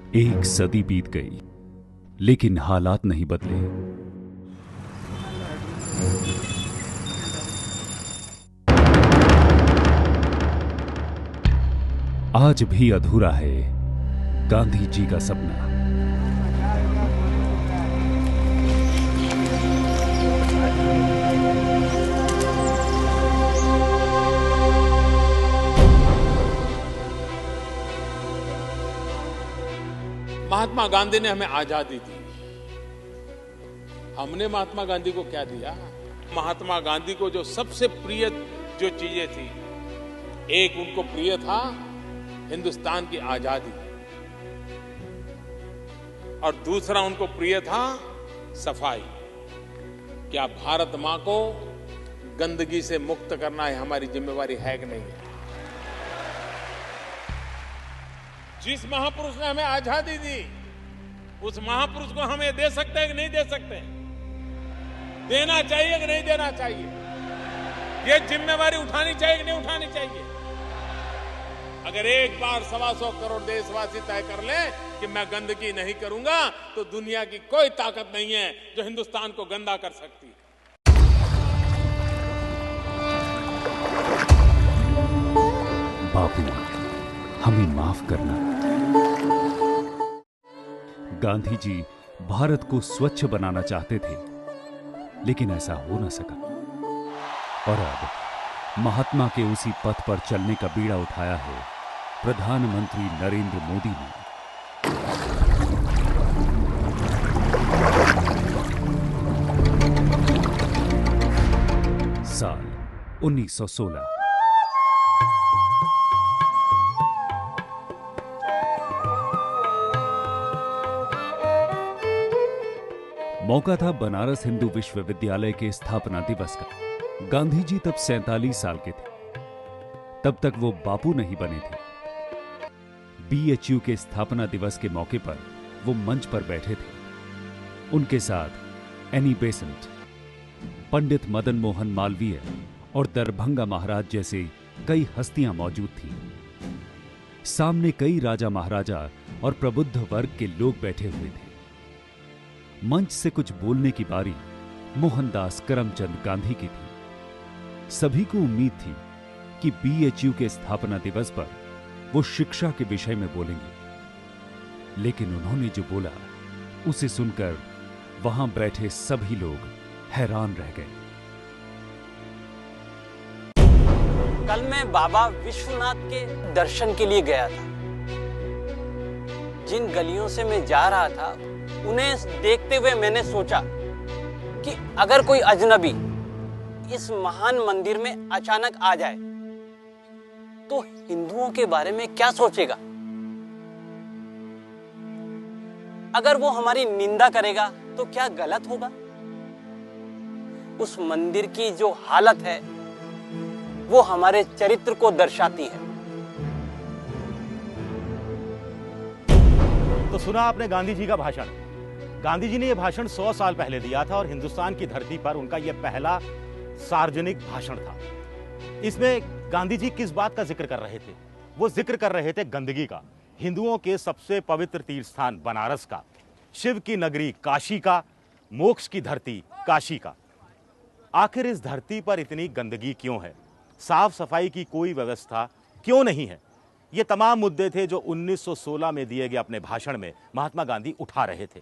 एक सदी बीत गई, लेकिन हालात नहीं बदले। आज भी अधूरा है गांधी जी का सपना। महात्मा गांधी ने हमें आजादी दी। हमने महात्मा गांधी को क्या दिया? महात्मा गांधी को जो सबसे प्रिय जो चीजें थी, एक उनको प्रिय था हिंदुस्तान की आजादी, और दूसरा उनको प्रिय था सफाई। क्या भारत मां को गंदगी से मुक्त करना है हमारी जिम्मेवारी है कि नहीं है? जिस महापुरुष ने हमें आजादी दी, उस महापुरुष को हम ये दे सकते हैं कि नहीं दे सकते? देना चाहिए कि नहीं देना चाहिए? ये जिम्मेवारी उठानी चाहिए कि नहीं उठानी चाहिए? अगर एक बार 125 करोड़ देशवासी तय कर लें कि मैं गंदगी नहीं करूंगा, तो दुनिया की कोई ताकत नहीं है जो हिंदुस्तान को गंदा कर सकती है। बापू, हमें माफ करना। गांधी जी भारत को स्वच्छ बनाना चाहते थे, लेकिन ऐसा हो न सका। और अब महात्मा के उसी पथ पर चलने का बीड़ा उठाया है प्रधानमंत्री नरेंद्र मोदी ने। साल 1916। मौका था बनारस हिंदू विश्वविद्यालय के स्थापना दिवस का। गांधी जी तब 47 साल के थे। तब तक वो बापू नहीं बने थे। बीएचयू के स्थापना दिवस के मौके पर वो मंच पर बैठे थे। उनके साथ एनी बेसेंट, पंडित मदन मोहन मालवीय और दरभंगा महाराज जैसे कई हस्तियां मौजूद थीं। सामने कई राजा महाराजा और प्रबुद्ध वर्ग के लोग बैठे हुए थे। मंच से कुछ बोलने की बारी मोहनदास करमचंद गांधी की थी। सभी को उम्मीद थी कि बीएचयू के स्थापना दिवस पर वो शिक्षा के विषय में बोलेंगे, लेकिन उन्होंने जो बोला उसे सुनकर वहां बैठे सभी लोग हैरान रह गए। कल मैं बाबा विश्वनाथ के दर्शन के लिए गया था। जिन गलियों से मैं जा रहा था, उन्हें देखते हुए मैंने सोचा कि अगर कोई अजनबी इस महान मंदिर में अचानक आ जाए तो हिंदुओं के बारे में क्या सोचेगा? अगर वो हमारी निंदा करेगा तो क्या गलत होगा? उस मंदिर की जो हालत है वो हमारे चरित्र को दर्शाती है। तो सुना आपने गांधी जी का भाषण। गांधी जी ने यह भाषण 100 साल पहले दिया था और हिंदुस्तान की धरती पर उनका यह पहला सार्वजनिक भाषण था। इसमें गांधी जी किस बात का जिक्र कर रहे थे? वो जिक्र कर रहे थे गंदगी का, हिंदुओं के सबसे पवित्र तीर्थ स्थान बनारस का, शिव की नगरी काशी का, मोक्ष की धरती काशी का। आखिर इस धरती पर इतनी गंदगी क्यों है? साफ सफाई की कोई व्यवस्था क्यों नहीं है? ये तमाम मुद्दे थे जो 1916 में दिए गए अपने भाषण में महात्मा गांधी उठा रहे थे।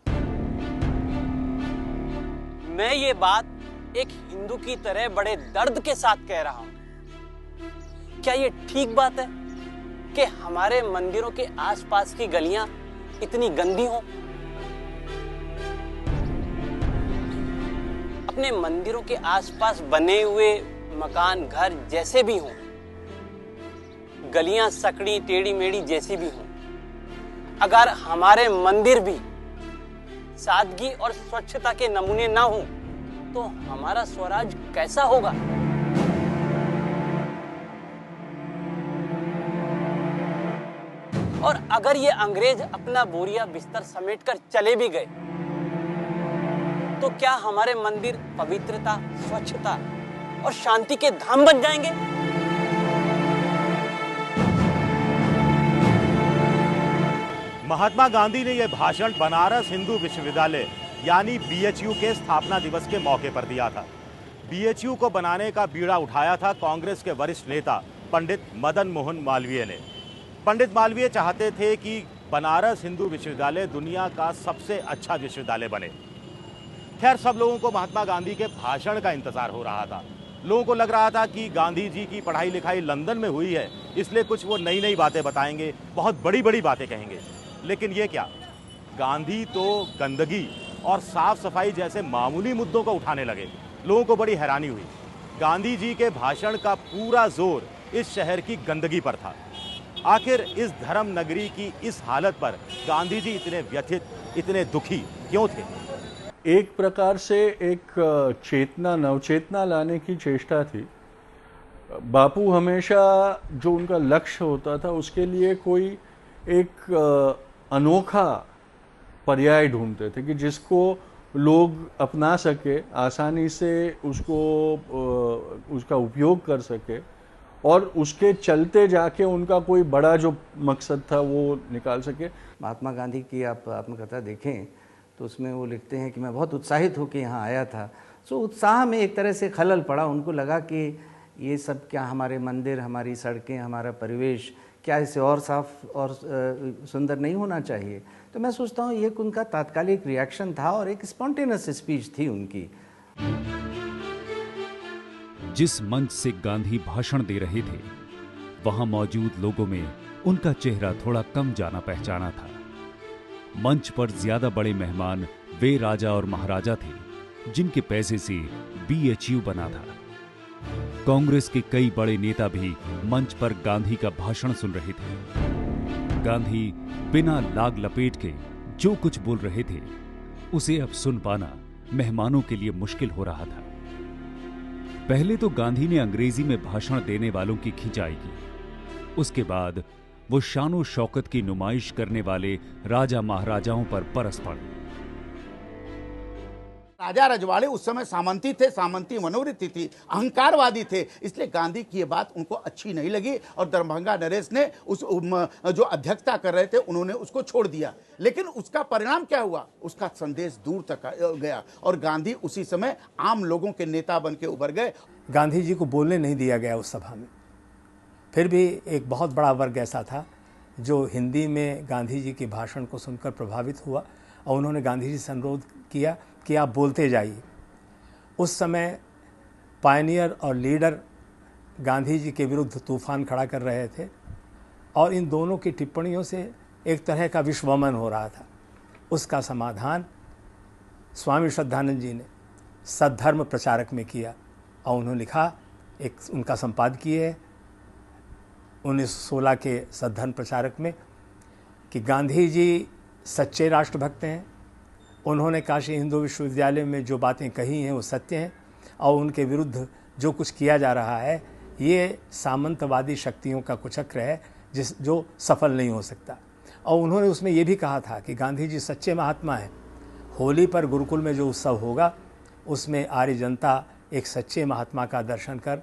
मैं ये बात एक हिंदू की तरह बड़े दर्द के साथ कह रहा हूं। क्या ये ठीक बात है कि हमारे मंदिरों के आसपास की गलियां इतनी गंदी हों? अपने मंदिरों के आसपास बने हुए मकान, घर जैसे भी हों, गलियां सकड़ी टेढ़ी मेढ़ी जैसी भी हों, अगर हमारे मंदिर भी सादगी और स्वच्छता के नमूने ना हो तो हमारा स्वराज कैसा होगा? और अगर ये अंग्रेज अपना बोरिया बिस्तर समेटकर चले भी गए तो क्या हमारे मंदिर पवित्रता, स्वच्छता और शांति के धाम बन जाएंगे? महात्मा गांधी ने यह भाषण बनारस हिंदू विश्वविद्यालय यानी बीएचयू के स्थापना दिवस के मौके पर दिया था। बीएचयू को बनाने का बीड़ा उठाया था कांग्रेस के वरिष्ठ नेता पंडित मदन मोहन मालवीय ने। पंडित मालवीय चाहते थे कि बनारस हिंदू विश्वविद्यालय दुनिया का सबसे अच्छा विश्वविद्यालय बने। खैर, सब लोगों को महात्मा गांधी के भाषण का इंतजार हो रहा था। लोगों को लग रहा था कि गांधी जी की पढ़ाई लिखाई लंदन में हुई है, इसलिए कुछ वो नई नई बातें बताएंगे, बहुत बड़ी बड़ी बातें कहेंगे। लेकिन ये क्या, गांधी तो गंदगी और साफ सफाई जैसे मामूली मुद्दों को उठाने लगे। लोगों को बड़ी हैरानी हुई। गांधी जी के भाषण का पूरा जोर इस शहर की गंदगी पर था। आखिर इस धर्म नगरी की इस हालत पर गांधी जी इतने व्यथित, इतने दुखी क्यों थे? एक प्रकार से एक चेतना, नवचेतना लाने की चेष्टा थी। बापू हमेशा जो उनका लक्ष्य होता था उसके लिए कोई एक अनोखा पर्याय ढूंढते थे कि जिसको लोग अपना सके, आसानी से उसका उपयोग कर सके और उसके चलते जाके उनका कोई बड़ा जो मकसद था वो निकाल सके। महात्मा गांधी की आप आत्मकथा देखें तो उसमें वो लिखते हैं कि मैं बहुत उत्साहित होकर यहाँ आया था। सो उत्साह में एक तरह से खलल पड़ा। उनको लगा कि ये सब क्या, हमारे मंदिर, हमारी सड़कें, हमारा परिवेश क्या इसे और साफ और सुंदर नहीं होना चाहिए? तो मैं सोचता हूँ ये उनका तात्कालिक रिएक्शन था और एक स्पॉन्टेनियस स्पीच थी उनकी। जिस मंच से गांधी भाषण दे रहे थे, वहां मौजूद लोगों में उनका चेहरा थोड़ा कम जाना पहचाना था। मंच पर ज्यादा बड़े मेहमान वे राजा और महाराजा थे जिनके पैसे से बीएचयू बना था। कांग्रेस के कई बड़े नेता भी मंच पर गांधी का भाषण सुन रहे थे। गांधी बिना लाग लपेट के जो कुछ बोल रहे थे, उसे अब सुन पाना मेहमानों के लिए मुश्किल हो रहा था। पहले तो गांधी ने अंग्रेजी में भाषण देने वालों की खिंचाई की। उसके बाद वो शानो शौकत की नुमाइश करने वाले राजा महाराजाओं पर बरस पड़े। राजा रजवाड़े उस समय सामंती थे, सामंती मनोवृत्ति थी, अहंकारवादी थे, इसलिए गांधी की ये बात उनको अच्छी नहीं लगी और दरभंगा नरेश ने उस जो अध्यक्षता कर रहे थे उन्होंने उसको छोड़ दिया। लेकिन उसका परिणाम क्या हुआ? उसका संदेश दूर तक गया और गांधी उसी समय आम लोगों के नेता बन के उभर गए। गांधी जी को बोलने नहीं दिया गया उस सभा में। फिर भी एक बहुत बड़ा वर्ग ऐसा था जो हिंदी में गांधी जी के भाषण को सुनकर प्रभावित हुआ और उन्होंने गांधी जी से अनुरोध किया कि आप बोलते जाइए। उस समय पायनियर और लीडर गांधी जी के विरुद्ध तूफान खड़ा कर रहे थे और इन दोनों की टिप्पणियों से एक तरह का विश्वमन हो रहा था। उसका समाधान स्वामी श्रद्धानंद जी ने सद्धर्म प्रचारक में किया और उन्होंने लिखा, एक उनका संपादकीय है 1916 के सद्धर्म प्रचारक में, कि गांधी जी सच्चे राष्ट्रभक्त हैं। उन्होंने काशी हिंदू विश्वविद्यालय में जो बातें कही हैं वो सत्य हैं और उनके विरुद्ध जो कुछ किया जा रहा है ये सामंतवादी शक्तियों का कुचक्र है जो सफल नहीं हो सकता। और उन्होंने उसमें ये भी कहा था कि गांधी जी सच्चे महात्मा हैं। होली पर गुरुकुल में जो उत्सव होगा उसमें आर्य जनता एक सच्चे महात्मा का दर्शन कर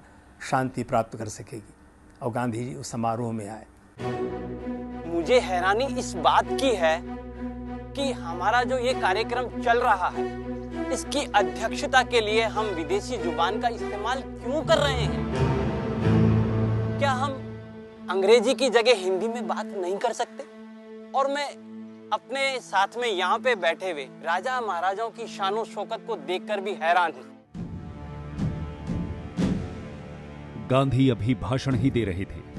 शांति प्राप्त कर सकेगी और गांधी जी उस समारोह में आए। मुझे हैरानी इस बात की है कि हमारा जो ये कार्यक्रम चल रहा है इसकी अध्यक्षता के लिए हम विदेशी जुबान का इस्तेमाल क्यों कर रहे हैं? क्या हम अंग्रेजी की जगह हिंदी में बात नहीं कर सकते? और मैं अपने साथ में यहाँ पे बैठे हुए राजा महाराजाओं की शानो शौकत को देखकर भी हैरान हूँ। गांधी अभी भाषण ही दे रहे थे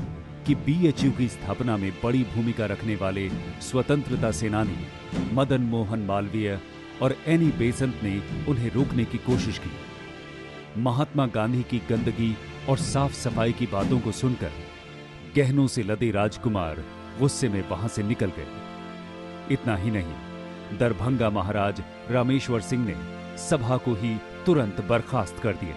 कि बीएचयू की स्थापना में बड़ी भूमिका रखने वाले स्वतंत्रता सेनानी मदन मोहन मालवीय और एनी बेसेंट ने उन्हें रोकने की कोशिश की। महात्मा गांधी की गंदगी और साफ सफाई की बातों को सुनकर गहनों से लदे राजकुमार गुस्से में वहां से निकल गए। इतना ही नहीं, दरभंगा महाराज रामेश्वर सिंह ने सभा को ही तुरंत बर्खास्त कर दिया।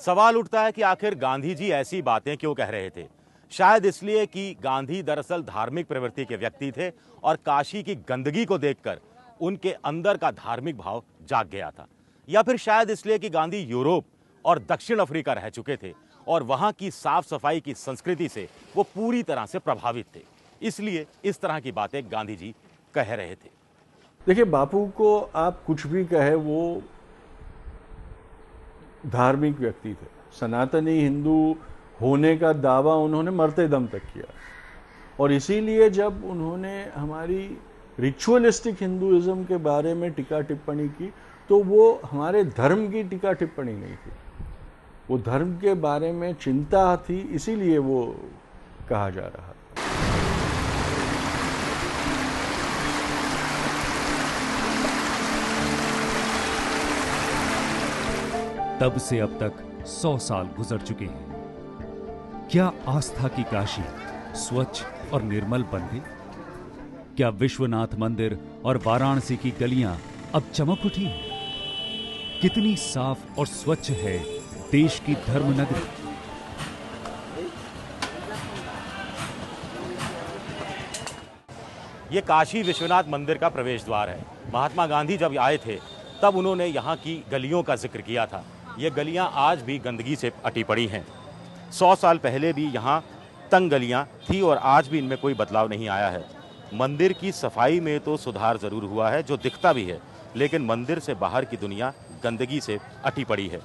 सवाल उठता है कि आखिर गांधी जी ऐसी बातें क्यों कह रहे थे? शायद इसलिए कि गांधी दरअसल धार्मिक प्रवृत्ति के व्यक्ति थे और काशी की गंदगी को देखकर उनके अंदर का धार्मिक भाव जाग गया था, या फिर शायद इसलिए कि गांधी यूरोप और दक्षिण अफ्रीका रह चुके थे और वहां की साफ सफाई की संस्कृति से वो पूरी तरह से प्रभावित थे। इसलिए इस तरह की बातें गांधी जी कह रहे थे। देखिए, बापू को आप कुछ भी कहे, वो धार्मिक व्यक्ति थे। सनातनी हिंदू होने का दावा उन्होंने मरते दम तक किया, और इसीलिए जब उन्होंने हमारी रिचुअलिस्टिक हिंदुइज्म के बारे में टीका टिप्पणी की तो वो हमारे धर्म की टीका टिप्पणी नहीं थी, वो धर्म के बारे में चिंता थी, इसीलिए वो कहा जा रहा था। तब से अब तक 100 साल गुजर चुके हैं। क्या आस्था की काशी स्वच्छ और निर्मल बन गई? क्या विश्वनाथ मंदिर और वाराणसी की गलियां अब चमक उठी हैं? कितनी साफ और स्वच्छ है देश की धर्मनगरी? ये काशी विश्वनाथ मंदिर का प्रवेश द्वार है। महात्मा गांधी जब आए थे तब उन्होंने यहाँ की गलियों का जिक्र किया था। ये गलियाँ आज भी गंदगी से अटी पड़ी हैं। 100 साल पहले भी यहाँ तंग गलियाँ थी और आज भी इनमें कोई बदलाव नहीं आया है। मंदिर की सफाई में तो सुधार ज़रूर हुआ है, जो दिखता भी है, लेकिन मंदिर से बाहर की दुनिया गंदगी से अटी पड़ी है।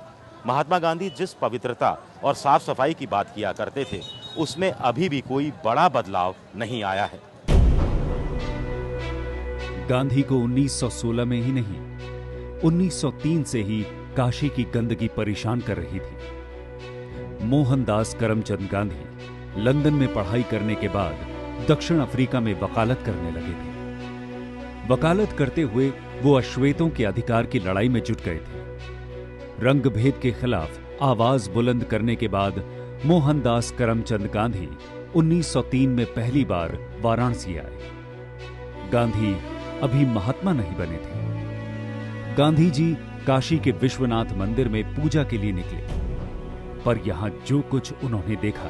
महात्मा गांधी जिस पवित्रता और साफ सफाई की बात किया करते थे, उसमें अभी भी कोई बड़ा बदलाव नहीं आया है। गांधी को 1916 में ही नहीं, 1903 से ही काशी की गंदगी परेशान कर रही थी। मोहनदास करमचंद गांधी लंदन में पढ़ाई करने के बाद दक्षिण अफ्रीका में वकालत करने लगे थे। वकालत करते हुए वो अश्वेतों के अधिकार की लड़ाई में जुट गए थे। रंग भेद के खिलाफ आवाज बुलंद करने के बाद मोहनदास करमचंद गांधी 1903 में पहली बार वाराणसी आए। गांधी अभी महात्मा नहीं बने थे। गांधी जी काशी के विश्वनाथ मंदिर में पूजा के लिए निकले, पर यहां जो कुछ उन्होंने देखा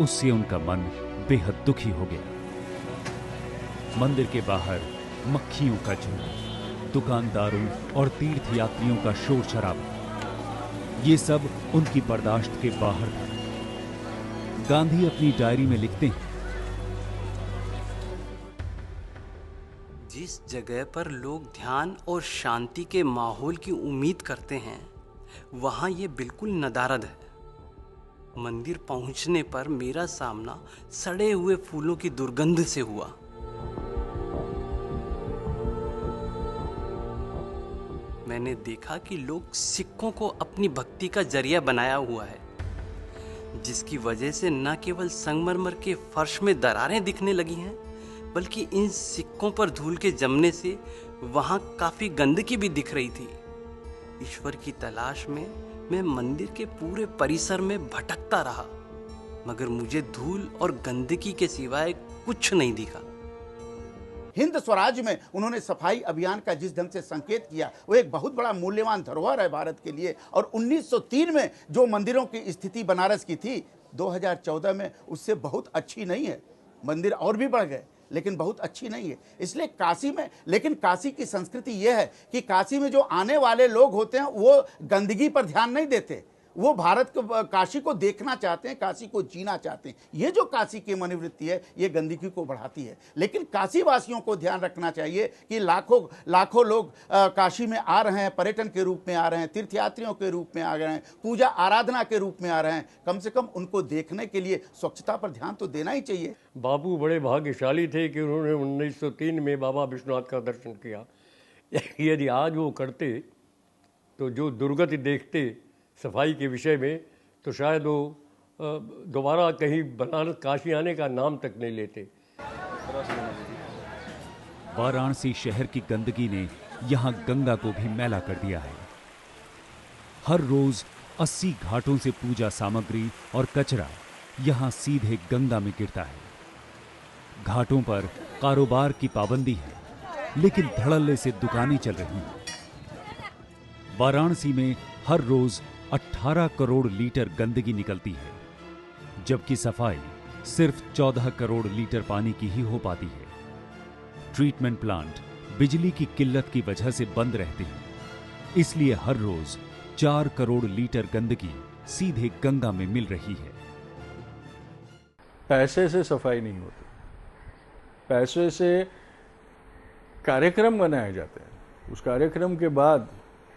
उससे उनका मन बेहद दुखी हो गया। मंदिर के बाहर मक्खियों का झुंड, दुकानदारों और तीर्थयात्रियों का शोर शराबा, ये सब उनकी बर्दाश्त के बाहर था। गांधी अपनी डायरी में लिखते हैं, जिस जगह पर लोग ध्यान और शांति के माहौल की उम्मीद करते हैं, वहां ये बिल्कुल नदारद है। मंदिर पहुंचने पर मेरा सामना सड़े हुए फूलों की दुर्गंध से हुआ। मैंने देखा कि लोग सिक्कों को अपनी भक्ति का जरिया बनाया हुआ है, जिसकी वजह से न केवल संगमरमर के फर्श में दरारें दिखने लगी हैं, बल्कि इन सिक्कों पर धूल के जमने से वहां काफी गंदगी भी दिख रही थी। ईश्वर की तलाश में मैं मंदिर के पूरे परिसर में भटकता रहा, मगर मुझे धूल और गंदगी के सिवाय कुछ नहीं दिखा। हिंद स्वराज में उन्होंने सफाई अभियान का जिस ढंग से संकेत किया, वो एक बहुत बड़ा मूल्यवान धरोहर है भारत के लिए। और 1903 में जो मंदिरों की स्थिति बनारस की थी, 2014 में उससे बहुत अच्छी नहीं है। मंदिर और भी बढ़ गए, लेकिन बहुत अच्छी नहीं है। इसलिए काशी में, लेकिन काशी की संस्कृति यह है कि काशी में जो आने वाले लोग होते हैं वो गंदगी पर ध्यान नहीं देते, वो भारत को, काशी को देखना चाहते हैं, काशी को जीना चाहते हैं। ये जो काशी की मनोवृत्ति है, ये गंदगी को बढ़ाती है। लेकिन काशी वासियों को ध्यान रखना चाहिए कि लाखों लोग काशी में आ रहे हैं, पर्यटन के रूप में आ रहे हैं, तीर्थयात्रियों के रूप में आ रहे हैं, पूजा आराधना के रूप में आ रहे हैं। कम से कम उनको देखने के लिए स्वच्छता पर ध्यान तो देना ही चाहिए। बापू बड़े भाग्यशाली थे कि उन्होंने 1903 में बाबा विश्वनाथ का दर्शन किया। यदि आज वो करते तो जो दुर्गति देखते सफाई के विषय में, तो शायद वो दोबारा कहीं बनारस काशी आने का नाम तक नहीं लेते। वाराणसी शहर की गंदगी ने यहां गंगा को भी मैला कर दिया है। हर रोज 80 घाटों से पूजा सामग्री और कचरा यहां सीधे गंगा में गिरता है। घाटों पर कारोबार की पाबंदी है, लेकिन धड़ल्ले से दुकानें चल रही हैं। वाराणसी में हर रोज 18 करोड़ लीटर गंदगी निकलती है, जबकि सफाई सिर्फ 14 करोड़ लीटर पानी की ही हो पाती है। ट्रीटमेंट प्लांट बिजली की किल्लत की वजह से बंद रहते हैं, इसलिए हर रोज 4 करोड़ लीटर गंदगी सीधे गंगा में मिल रही है। पैसे से सफाई नहीं होती, पैसे से कार्यक्रम बनाए जाते हैं, उस कार्यक्रम के बाद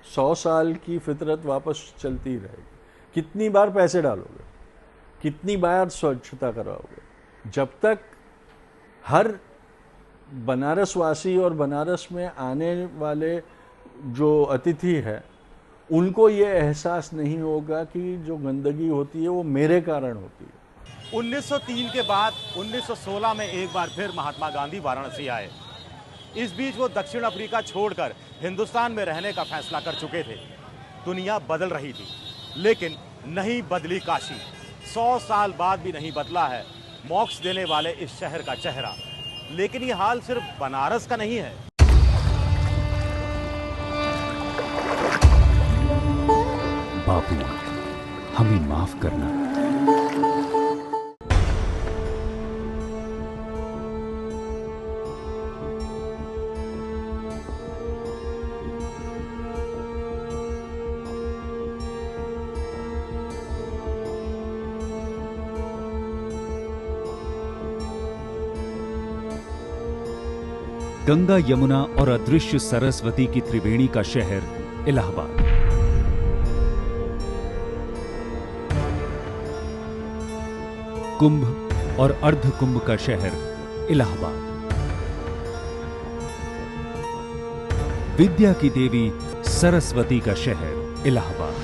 100 साल की फितरत वापस चलती रहेगी। कितनी बार पैसे डालोगे, कितनी बार स्वच्छता कराओगे? जब तक हर बनारस वासी और बनारस में आने वाले जो अतिथि है उनको ये एहसास नहीं होगा कि जो गंदगी होती है वो मेरे कारण होती है। 1903 के बाद 1916 में एक बार फिर महात्मा गांधी वाराणसी आए। इस बीच वो दक्षिण अफ्रीका छोड़कर हिंदुस्तान में रहने का फैसला कर चुके थे। दुनिया बदल रही थी, लेकिन नहीं बदली काशी। 100 साल बाद भी नहीं बदला है मोक्ष देने वाले इस शहर का चेहरा। लेकिन ये हाल सिर्फ बनारस का नहीं है। बापू, हमें माफ करना। गंगा, यमुना और अदृश्य सरस्वती की त्रिवेणी का शहर इलाहाबाद। कुंभ और अर्ध कुंभ का शहर इलाहाबाद। विद्या की देवी सरस्वती का शहर इलाहाबाद।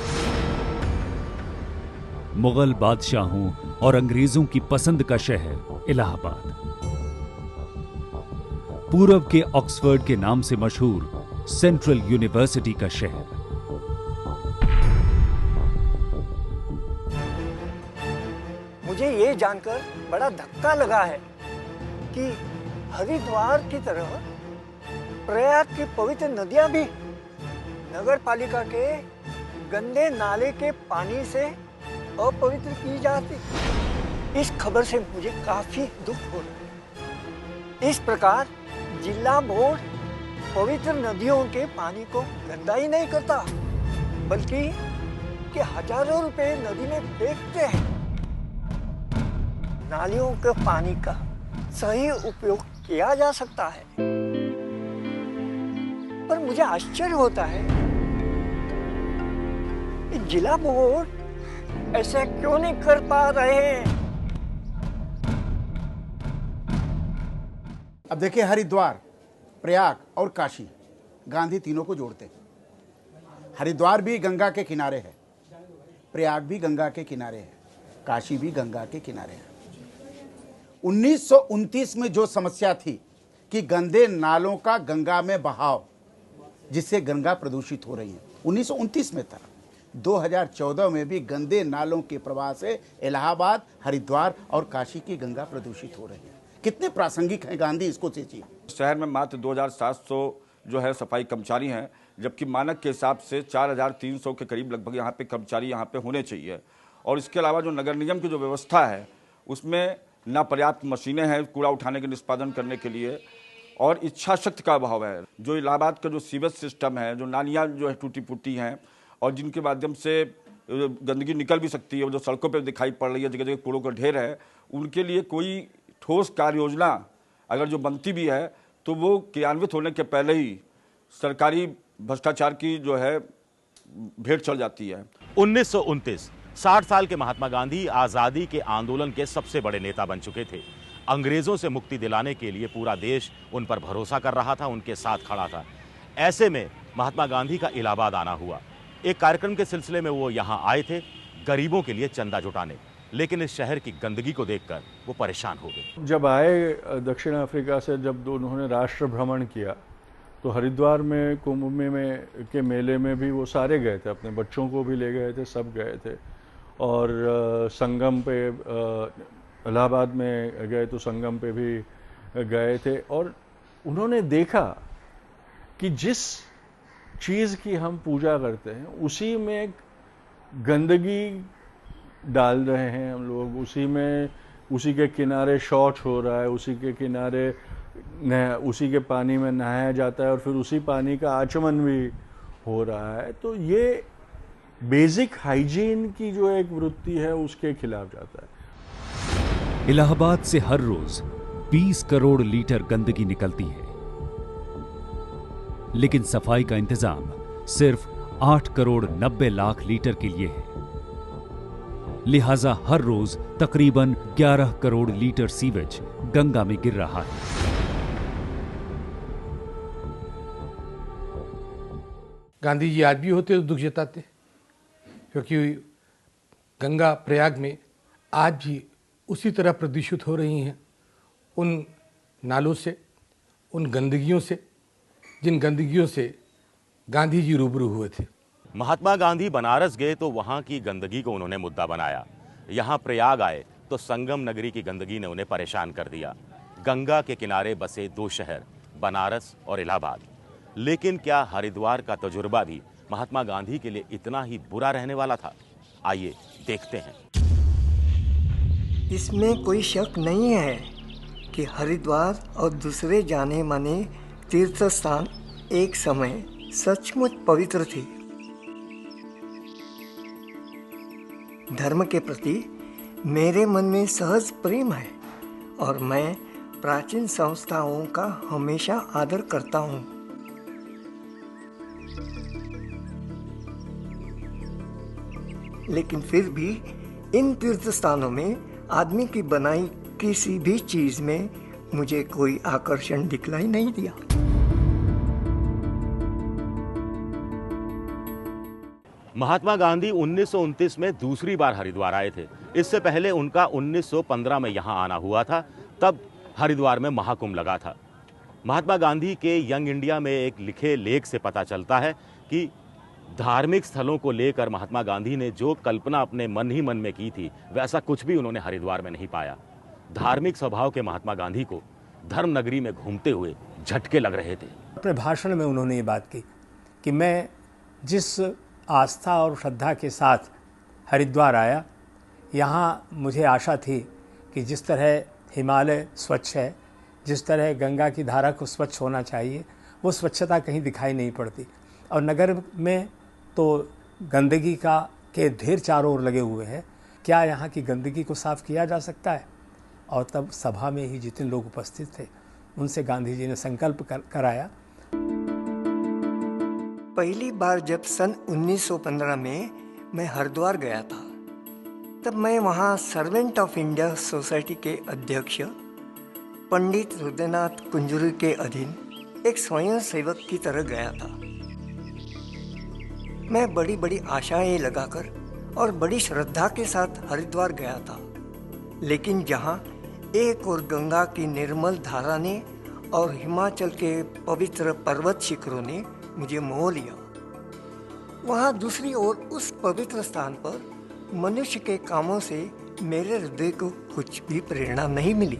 मुगल बादशाहों और अंग्रेजों की पसंद का शहर इलाहाबाद। पूरब के ऑक्सफोर्ड के नाम से मशहूर सेंट्रल यूनिवर्सिटी का शहर। मुझे ये जानकर बड़ा धक्का लगा है कि हरिद्वार की तरह प्रयाग की पवित्र नदियां भी नगर पालिका के गंदे नाले के पानी से अपवित्र की जाती। इस खबर से मुझे काफी दुख हो रहा है। इस प्रकार जिला बोर्ड पवित्र नदियों के पानी को गंदा ही नहीं करता, बल्कि कि हजारों रुपए नदी में फेंकते हैं। नालियों के पानी का सही उपयोग किया जा सकता है, पर मुझे आश्चर्य होता है कि जिला बोर्ड ऐसा क्यों नहीं कर पा रहे हैं। अब देखिए, हरिद्वार, प्रयाग और काशी, गांधी तीनों को जोड़ते हैं। हरिद्वार भी गंगा के किनारे है, प्रयाग भी गंगा के किनारे है, काशी भी गंगा के किनारे है। 1929 में जो समस्या थी कि गंदे नालों का गंगा में बहाव, जिससे गंगा प्रदूषित हो रही है, 1929 में था। 2014 में भी गंदे नालों के प्रवाह से इलाहाबाद, हरिद्वार और काशी की गंगा प्रदूषित हो रही है। कितने प्रासंगिक हैं गांधी, इसको सोचिए। शहर में मात्र 2700 जो है सफाई कर्मचारी हैं, जबकि मानक के हिसाब से 4300 के करीब लगभग यहाँ पे कर्मचारी यहाँ पे होने चाहिए। और इसके अलावा जो नगर निगम की जो व्यवस्था है उसमें ना पर्याप्त मशीनें हैं कूड़ा उठाने के निष्पादन करने के लिए, और इच्छा शक्ति का अभाव है। जो इलाहाबाद का जो सीवेज सिस्टम है, जो नालियाँ जो है टूटी फूटी हैं और जिनके माध्यम से गंदगी निकल भी सकती है, जो सड़कों पर दिखाई पड़ रही है, जगह जगह कूड़ों का ढेर है, उनके लिए कोई ठोस कार्य योजना अगर जो बनती भी है तो वो क्रियान्वित होने के पहले ही सरकारी भ्रष्टाचार की जो है भेंट चढ़ जाती है। 1929, 60 साल के महात्मा गांधी आजादी के आंदोलन के सबसे बड़े नेता बन चुके थे। अंग्रेजों से मुक्ति दिलाने के लिए पूरा देश उन पर भरोसा कर रहा था, उनके साथ खड़ा था। ऐसे में महात्मा गांधी का इलाहाबाद आना हुआ। एक कार्यक्रम के सिलसिले में वो यहां आए थे, गरीबों के लिए चंदा जुटाने। लेकिन इस शहर की गंदगी को देखकर वो परेशान हो गए। जब आए दक्षिण अफ्रीका से, जब उन्होंने राष्ट्र भ्रमण किया, तो हरिद्वार में कुंभ में के मेले में भी वो सारे गए थे, अपने बच्चों को भी ले गए थे, सब गए थे। और संगम पे इलाहाबाद में गए तो संगम पे भी गए थे। और उन्होंने देखा कि जिस चीज़ की हम पूजा करते हैं उसी में गंदगी डाल रहे हैं हम लोग, उसी में, उसी के किनारे शौच हो रहा है, उसी के किनारे उसी के पानी में नहाया जाता है और फिर उसी पानी का आचमन भी हो रहा है। तो ये बेसिक हाइजीन की जो एक वृत्ति है उसके खिलाफ जाता है। इलाहाबाद से हर रोज 20 करोड़ लीटर गंदगी निकलती है, लेकिन सफाई का इंतजाम सिर्फ 8 करोड़ 90 लाख लीटर के लिए है। लिहाजा हर रोज तकरीबन 11 करोड़ लीटर सीवेज गंगा में गिर रहा है। गांधी जी आज भी होते तो दुख जताते, क्योंकि गंगा प्रयाग में आज भी उसी तरह प्रदूषित हो रही हैं, उन नालों से, उन गंदगियों से, जिन गंदगियों से गांधी जी रूबरू हुए थे। महात्मा गांधी बनारस गए तो वहां की गंदगी को उन्होंने मुद्दा बनाया। यहां प्रयाग आए तो संगम नगरी की गंदगी ने उन्हें परेशान कर दिया। गंगा के किनारे बसे 2 शहर, बनारस और इलाहाबाद। लेकिन क्या हरिद्वार का तजुर्बा भी महात्मा गांधी के लिए इतना ही बुरा रहने वाला था? आइए देखते हैं। इसमें कोई शक नहीं है कि हरिद्वार और दूसरे जाने माने तीर्थ स्थान एक समय सचमुच पवित्र थे। धर्म के प्रति मेरे मन में सहज प्रेम है और मैं प्राचीन संस्थाओं का हमेशा आदर करता हूँ। लेकिन फिर भी इन तीर्थ स्थानों में आदमी की बनाई किसी भी चीज में मुझे कोई आकर्षण दिखलाई नहीं दिया। महात्मा गांधी 1929 में दूसरी बार हरिद्वार आए थे। इससे पहले उनका 1915 में यहां आना हुआ था। तब हरिद्वार में महाकुंभ लगा था। महात्मा गांधी के यंग इंडिया में एक लिखे लेख से पता चलता है कि धार्मिक स्थलों को लेकर महात्मा गांधी ने जो कल्पना अपने मन ही मन में की थी, वैसा कुछ भी उन्होंने हरिद्वार में नहीं पाया। धार्मिक स्वभाव के महात्मा गांधी को धर्म नगरी में घूमते हुए झटके लग रहे थे। अपने भाषण में उन्होंने ये बात की कि मैं जिस आस्था और श्रद्धा के साथ हरिद्वार आया, यहाँ मुझे आशा थी कि जिस तरह हिमालय स्वच्छ है, जिस तरह गंगा की धारा को स्वच्छ होना चाहिए, वो स्वच्छता कहीं दिखाई नहीं पड़ती। और नगर में तो गंदगी के ढेर चारों ओर लगे हुए हैं। क्या यहाँ की गंदगी को साफ किया जा सकता है? और तब सभा में ही जितने लोग उपस्थित थे उनसे गांधी जी ने संकल्प कराया। पहली बार जब सन 1915 में मैं हरिद्वार गया था, तब मैं वहाँ सर्वेंट ऑफ इंडिया सोसाइटी के अध्यक्ष पंडित रुद्रनाथ कुंजरू के अधीन एक स्वयं सेवक की तरह गया था। मैं बड़ी बड़ी आशाएं लगाकर और बड़ी श्रद्धा के साथ हरिद्वार गया था, लेकिन जहाँ एक और गंगा की निर्मल धारा ने और हिमाचल के पवित्र पर्वत शिखरों ने मुझे मोह लिया, वहाँ दूसरी ओर उस पवित्र स्थान पर मनुष्य के कामों से मेरे हृदय को कुछ भी प्रेरणा नहीं मिली।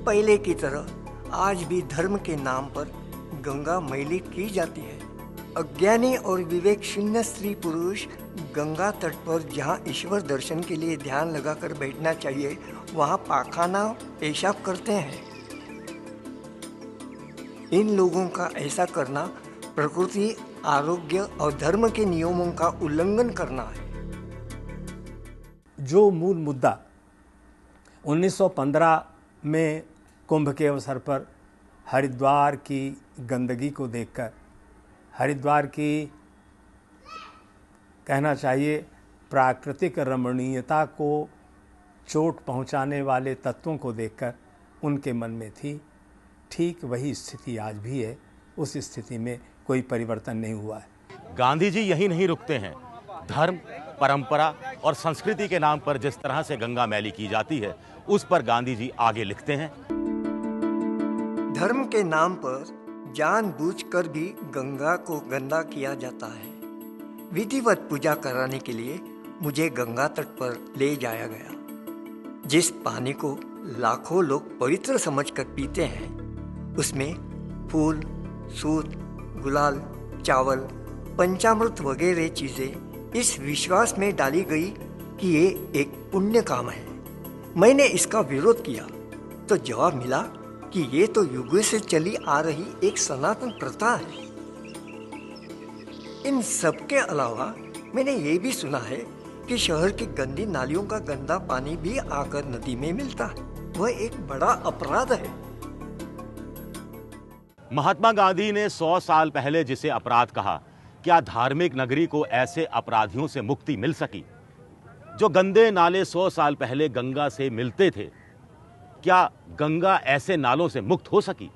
पहले की तरह आज भी धर्म के नाम पर गंगा मैली की जाती है। अज्ञानी और विवेक शून्य स्त्री पुरुष गंगा तट पर जहाँ ईश्वर दर्शन के लिए ध्यान लगाकर बैठना चाहिए, वहाँ पाखाना पेशाब करते हैं। इन लोगों का ऐसा करना प्रकृति, आरोग्य और धर्म के नियमों का उल्लंघन करना है। जो मूल मुद्दा 1915 में कुंभ के अवसर पर हरिद्वार की गंदगी को देखकर, हरिद्वार की कहना चाहिए प्राकृतिक रमणीयता को चोट पहुंचाने वाले तत्वों को देखकर उनके मन में थी, ठीक वही स्थिति आज भी है। उस स्थिति में कोई परिवर्तन नहीं हुआ है। गांधी जी यही नहीं रुकते हैं। धर्म, परंपरा और संस्कृति के नाम पर जिस तरह से गंगा मैली की जाती है, उस पर गांधी जी आगे लिखते हैं। धर्म के नाम पर जानबूझकर भी गंगा को गंदा किया जाता है। विधिवत पूजा कराने के लिए मुझे गंगा तट पर ले जाया गया। जिस पानी को लाखों लोग पवित्र समझकर पीते हैं, उसमें फूल, सूत, गुलाल, चावल, पंचामृत वगैरह चीजें इस विश्वास में डाली गई कि ये एक पुण्य काम है। मैंने इसका विरोध किया तो जवाब मिला कि ये तो युगों से चली आ रही एक सनातन प्रथा है। इन सब के अलावा मैंने ये भी सुना है कि शहर की गंदी नालियों का गंदा पानी भी आकर नदी में मिलता है। वह एक बड़ा अपराध है। महात्मा गांधी ने 100 साल पहले जिसे अपराध कहा, क्या धार्मिक नगरी को ऐसे अपराधियों से मुक्ति मिल सकी? जो गंदे नाले 100 साल पहले गंगा से मिलते थे, क्या गंगा ऐसे नालों से मुक्त हो सकी?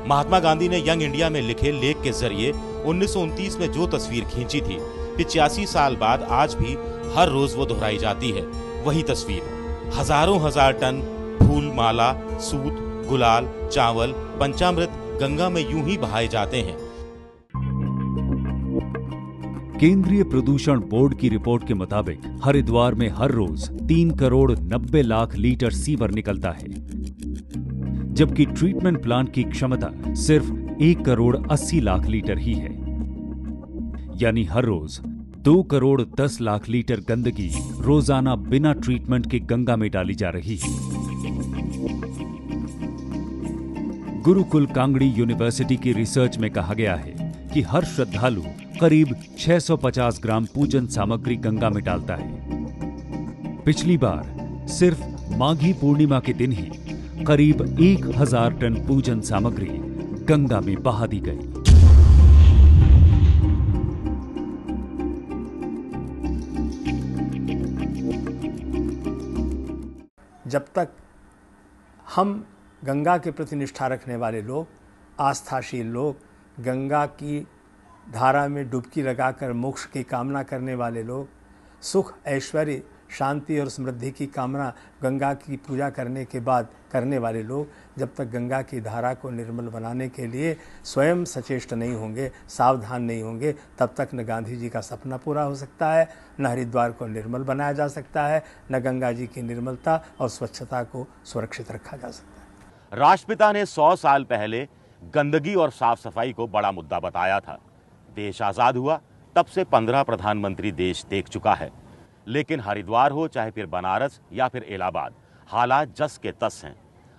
महात्मा गांधी ने यंग इंडिया में लिखे लेख के जरिए 1929 में जो तस्वीर खींची थी, 85 साल बाद आज भी हर रोज वो दोहराई जाती है। वही तस्वीर, हजारों हजार टन फूल माला, सूत, गुलाल, चावल, पंचामृत गंगा में यूं ही बहाए जाते हैं। केंद्रीय प्रदूषण बोर्ड की रिपोर्ट के मुताबिक हरिद्वार में हर रोज 3 करोड़ 90 लाख लीटर सीवर निकलता है, जबकि ट्रीटमेंट प्लांट की क्षमता सिर्फ 1 करोड़ 80 लाख लीटर ही है। यानी हर रोज 2 करोड़ 10 लाख लीटर गंदगी रोजाना बिना ट्रीटमेंट के गंगा में डाली जा रही है। गुरुकुल कांगड़ी यूनिवर्सिटी की रिसर्च में कहा गया है कि हर श्रद्धालु करीब 650 ग्राम पूजन सामग्री गंगा में डालता है। पिछली बार सिर्फ माघी पूर्णिमा के दिन ही करीब 1000 टन पूजन सामग्री गंगा में बहा दी गई। जब तक हम गंगा के प्रति निष्ठा रखने वाले लोग, आस्थाशील लोग, गंगा की धारा में डुबकी लगाकर मोक्ष की कामना करने वाले लोग, सुख, ऐश्वर्य, शांति और समृद्धि की कामना गंगा की पूजा करने के बाद करने वाले लोग, जब तक गंगा की धारा को निर्मल बनाने के लिए स्वयं सचेष्ट नहीं होंगे, सावधान नहीं होंगे, तब तक न गांधी जी का सपना पूरा हो सकता है, न हरिद्वार को निर्मल बनाया जा सकता है, न गंगा जी की निर्मलता और स्वच्छता को सुरक्षित रखा जा सकता है। राष्ट्रपिता ने 100 साल पहले गंदगी और साफ सफाई को बड़ा मुद्दा बताया था। देश आजाद हुआ तब से 15 प्रधानमंत्री देश देख चुका है, लेकिन हरिद्वार हो चाहे फिर बनारस या फिर इलाहाबाद, हालात जस के तस हैं।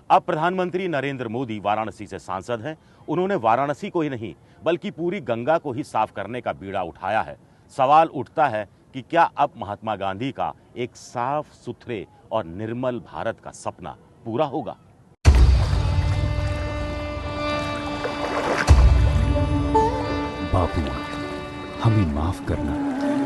अब प्रधानमंत्री नरेंद्र मोदी वाराणसी से सांसद हैं। उन्होंने वाराणसी को ही नहीं बल्कि पूरी गंगा को ही साफ करने का बीड़ा उठाया है। सवाल उठता है कि क्या अब महात्मा गांधी का एक साफ सुथरे और निर्मल भारत का सपना पूरा होगा? बापू, हमें माफ करना।